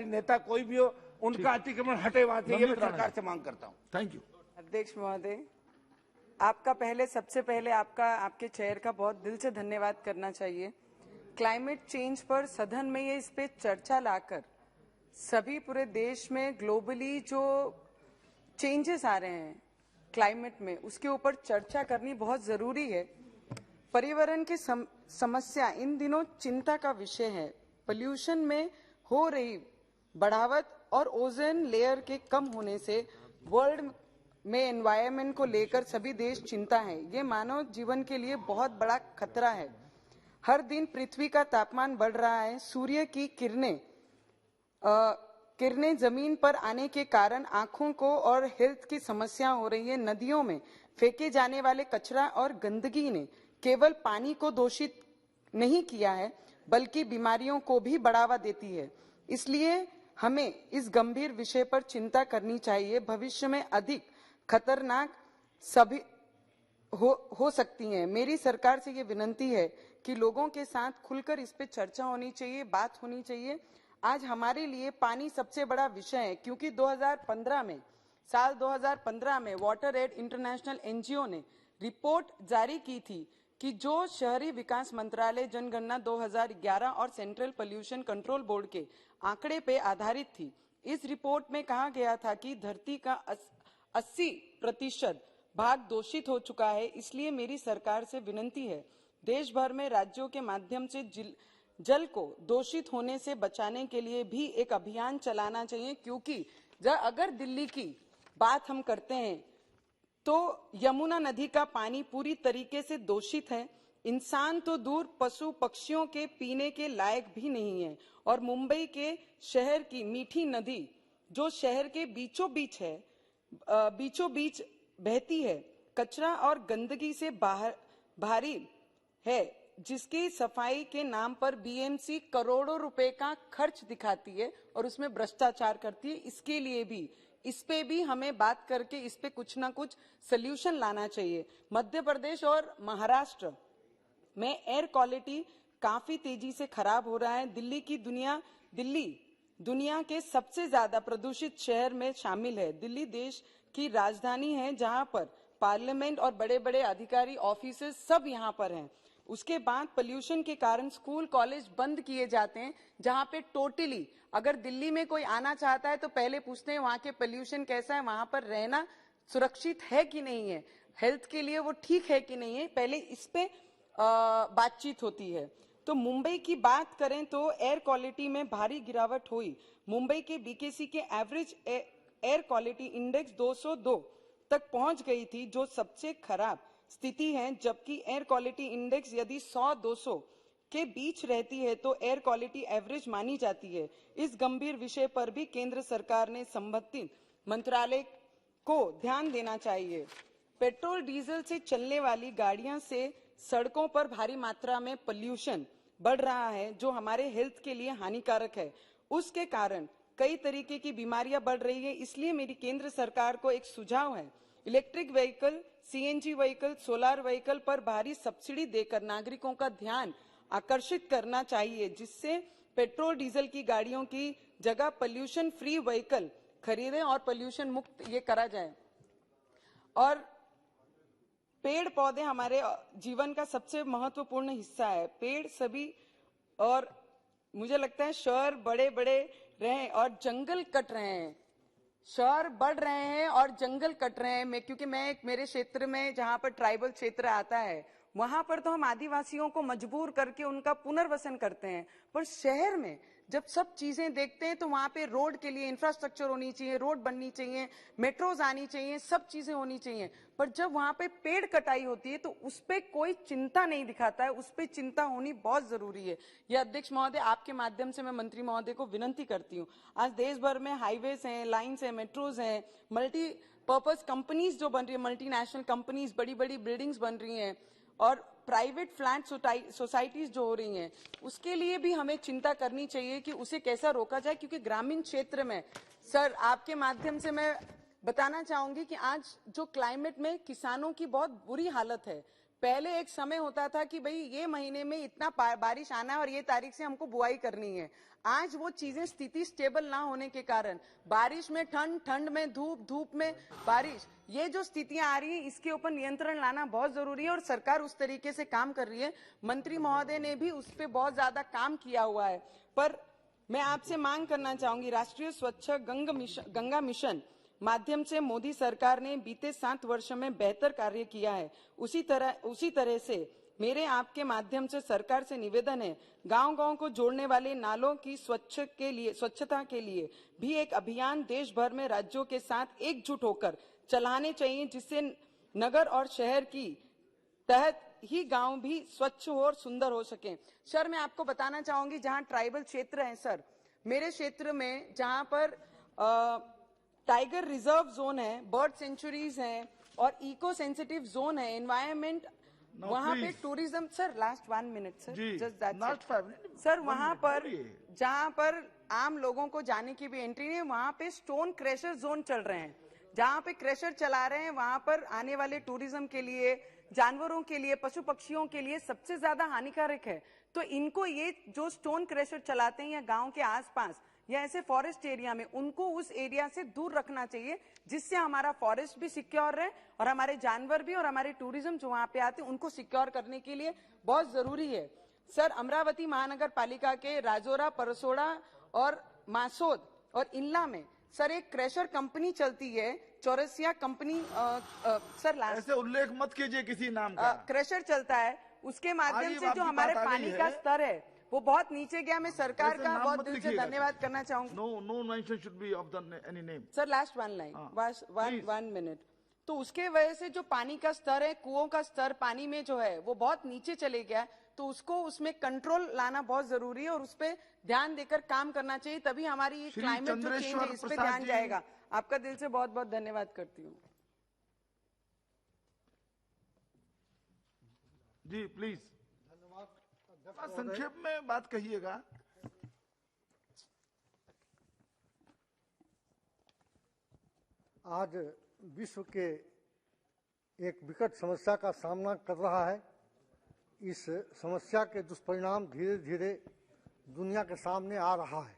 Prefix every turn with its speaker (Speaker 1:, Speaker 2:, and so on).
Speaker 1: Party नेता कोई भी हो, उनका अतिक्रमण हटे वहां से, ये मैं सरकार से मांग करता हूँ।
Speaker 2: Thank you.
Speaker 3: अध्यक्ष महोदय, आपका सबसे पहले आपके चेयर का बहुत दिल से धन्यवाद करना चाहिए। क्लाइमेट चेंज पर सदन में ये इस पे चर्चा लाकर सभी पूरे देश में ग्लोबली जो चेंजेस आ रहे हैं क्लाइमेट में, उसके ऊपर चर्चा करनी बहुत जरूरी है। पर्यावरण की समस्या इन दिनों चिंता का विषय है। पोल्यूशन में हो रही बढ़ावट और ओजोन लेयर के कम होने से वर्ल्ड में एनवायरनमेंट को लेकर सभी देश चिंता है। ये मानव जीवन के लिए बहुत बड़ा खतरा है। हर दिन पृथ्वी का तापमान बढ़ रहा है। सूर्य की किरणें जमीन पर आने के कारण आंखों को और हेल्थ की समस्या हो रही है। नदियों में फेंके जाने वाले कचरा और गंदगी ने केवल पानी को दूषित नहीं किया है, बल्कि बीमारियों को भी बढ़ावा देती है। इसलिए हमें इस गंभीर विषय पर चिंता करनी चाहिए। भविष्य में अधिक खतरनाक सभी हो सकती हैं। मेरी सरकार से ये विनती है कि लोगों के साथ खुलकर इस पे चर्चा होनी चाहिए, बात होनी चाहिए। आज हमारे लिए पानी सबसे बड़ा विषय है, क्योंकि साल 2015 में वाटर एड इंटरनेशनल एनजीओ ने रिपोर्ट जारी की थी कि जो शहरी विकास मंत्रालय जनगणना 2011 और सेंट्रल पोल्यूशन कंट्रोल बोर्ड के आंकड़े पे आधारित थी। इस रिपोर्ट में कहा गया था कि धरती का 80% भाग दूषित हो चुका है। इसलिए मेरी सरकार से विनती है, देश भर में राज्यों के माध्यम से जल को दूषित होने से बचाने के लिए भी एक अभियान चलाना चाहिए। क्योंकि अगर दिल्ली की बात हम करते हैं तो यमुना नदी का पानी पूरी तरीके से दूषित है। इंसान तो दूर, पशु पक्षियों के पीने के लायक भी नहीं है। और मुंबई के शहर की मीठी नदी जो शहर के बीचों बीच बहती है, कचरा और गंदगी से भारी है, जिसकी सफाई के नाम पर बीएमसी करोड़ों रुपए का खर्च दिखाती है और उसमें भ्रष्टाचार करती है। इस पे भी हमें बात करके इस पे कुछ ना कुछ सल्यूशन लाना चाहिए। मध्य प्रदेश और महाराष्ट्र में एयर क्वालिटी काफी तेजी से खराब हो रहा है। दिल्ली दुनिया के सबसे ज्यादा प्रदूषित शहर में शामिल है। दिल्ली देश की राजधानी है, जहां पर पार्लियामेंट और बड़े बड़े अधिकारी ऑफिसेज सब यहाँ पर हैं। उसके बाद पोल्यूशन के कारण स्कूल कॉलेज बंद किए जाते हैं, जहां पे टोटली अगर दिल्ली में कोई आना चाहता है तो पहले पूछते हैं वहां के पोल्यूशन कैसा है, वहां पर रहना सुरक्षित है कि नहीं है, हेल्थ के लिए वो ठीक है कि नहीं है, पहले इस पे बातचीत होती है। तो मुंबई की बात करें तो एयर क्वालिटी में भारी गिरावट हुई। मुंबई के बीकेसी के एवरेज एयर क्वालिटी इंडेक्स 202 तक पहुंच गई थी, जो सबसे खराब स्थिति है। जबकि एयर क्वालिटी इंडेक्स यदि 100-200 के बीच रहती है तो एयर क्वालिटी एवरेज मानी जाती है। इस गंभीर विषय पर भी केंद्र सरकार ने संबंधित मंत्रालय को ध्यान देना चाहिए। पेट्रोल डीजल से चलने वाली गाड़ियां से सड़कों पर भारी मात्रा में पोल्यूशन बढ़ रहा है, जो हमारे हेल्थ के लिए हानिकारक है। उसके कारण कई तरीके की बीमारियां बढ़ रही है। इसलिए मेरी केंद्र सरकार को एक सुझाव है, electric vehicle, CNG vehicle, solar vehicle पर भारी सब्सिडी देकर नागरिकों का ध्यान आकर्षित करना चाहिए, जिससे पेट्रोल डीजल की गाड़ियों की जगह पोल्यूशन फ्री व्हीकल खरीदें और पोल्यूशन मुक्त ये करा जाए। और पेड़ पौधे हमारे जीवन का सबसे महत्वपूर्ण हिस्सा है। पेड़ सभी, और मुझे लगता है शहर बड़े बड़े रहे और जंगल कट रहे हैं, शहर बढ़ रहे हैं और जंगल कट रहे हैं। क्योंकि मेरे क्षेत्र में जहां पर ट्राइबल क्षेत्र आता है, वहां पर तो हम आदिवासियों को मजबूर करके उनका पुनर्वसन करते हैं, पर शहर में जब सब चीजें देखते हैं तो वहां पे रोड के लिए इंफ्रास्ट्रक्चर होनी चाहिए, रोड बननी चाहिए, मेट्रोज आनी चाहिए, सब चीजें होनी चाहिए। पर जब वहां पे पेड़ कटाई होती है तो उस पे कोई चिंता नहीं दिखाता है। उस पे चिंता होनी बहुत जरूरी है। यह अध्यक्ष महोदय, आपके माध्यम से मैं मंत्री महोदय को विनती करती हूँ, आज देश भर में हाईवेज हैं, लाइन्स हैं, मेट्रोज हैं, मल्टीपर्पज कंपनीज जो बन रही है, मल्टीनेशनल कंपनीज, बड़ी बड़ी बिल्डिंग्स बन रही हैं और प्राइवेट फ्लैट सोसाइटीज जो हो रही हैं, उसके लिए भी हमें चिंता करनी चाहिए कि उसे कैसा रोका जाए। क्योंकि ग्रामीण क्षेत्र में, सर आपके माध्यम से मैं बताना चाहूंगी कि आज जो क्लाइमेट में किसानों की बहुत बुरी हालत है, पहले एक समय होता था कि भाई ये महीने में इतना बारिश आना है और ये तारीख से हमको बुआई करनी है। आज वो चीजें स्थिति स्टेबल ना होने के कारण बारिश में ठंड, ठंड में धूप, धूप में बारिश, ये जो स्थितियां आ रही है इसके ऊपर नियंत्रण लाना बहुत जरूरी है और सरकार उस तरीके से काम कर रही है। मंत्री महोदय ने भी उस पर बहुत ज्यादा काम किया हुआ है। पर मैं आपसे मांग करना चाहूंगी, राष्ट्रीय स्वच्छ गंगा मिशन माध्यम से मोदी सरकार ने बीते 7 वर्ष में बेहतर कार्य किया है। उसी तरह से मेरे आपके माध्यम से सरकार से निवेदन है, गांव-गांव को जोड़ने वाले नालों की स्वच्छता के लिए भी एक अभियान देश भर में राज्यों के साथ एकजुट होकर चलाने चाहिए, जिससे नगर और शहर की तहत ही गांव भी स्वच्छ और सुंदर हो सके। सर, मैं आपको बताना चाहूंगी, जहां ट्राइबल क्षेत्र है सर, मेरे क्षेत्र में जहां पर टाइगर रिजर्व जोन है, बर्ड सेंचुरीज हैं और इको सेंसिटिव जोन है, एनवायरमेंट, वहां पे tourism, sir last 1 minute sir, just that's sir, वहां पर जहां पर आम लोगों को जाने की भी एंट्री नहीं है, वहां पे स्टोन क्रशर जोन चल रहे हैं। जहां पे क्रशर चला रहे हैं वहां पर आने वाले टूरिज्म के लिए, जानवरों के लिए, पशु पक्षियों के लिए सबसे ज्यादा हानिकारक है। तो इनको, ये जो स्टोन क्रशर चलाते हैं या गांव के आसपास या ऐसे फॉरेस्ट एरिया में, उनको उस एरिया से दूर रखना चाहिए, जिससे हमारा फॉरेस्ट भी सिक्योर रहे और हमारे जानवर भी और हमारे टूरिज्म जो वहां पे आते हैं उनको सिक्योर करने के लिए बहुत जरूरी है। सर, अमरावती महानगर पालिका के राजौरा, परसोड़ा और मासोद और इनला में सर एक क्रशर कंपनी चलती है, चौरसिया कंपनी, सर लास्ट
Speaker 2: ऐसे उल्लेख मत कीजिए किसी नाम का।
Speaker 3: क्रशर चलता है, उसके माध्यम से जो हमारे पानी का स्तर है वो बहुत नीचे गया। मैं सरकार का बहुत दिल से धन्यवाद करना चाहूंगी।
Speaker 2: No mention should be of the any name.
Speaker 3: Sir last 1 line, 1 minute. तो उसके वजह से जो पानी का स्तर है, कुओं का स्तर पानी में जो है वो बहुत नीचे चले गया, तो उसको उसमें कंट्रोल लाना बहुत जरूरी है और उस पर ध्यान देकर काम करना चाहिए, तभी हमारी ये क्लाइमेट जो चेंज है इस पे ध्यान जाएगा। आपका दिल से बहुत बहुत धन्यवाद करती हूँ।
Speaker 2: जी प्लीज, संक्षेप में बात कहिएगा।
Speaker 4: आज विश्व के एक विकट समस्या का सामना कर रहा है। इस समस्या के दुष्परिणाम धीरे धीरे दुनिया के सामने आ रहा है।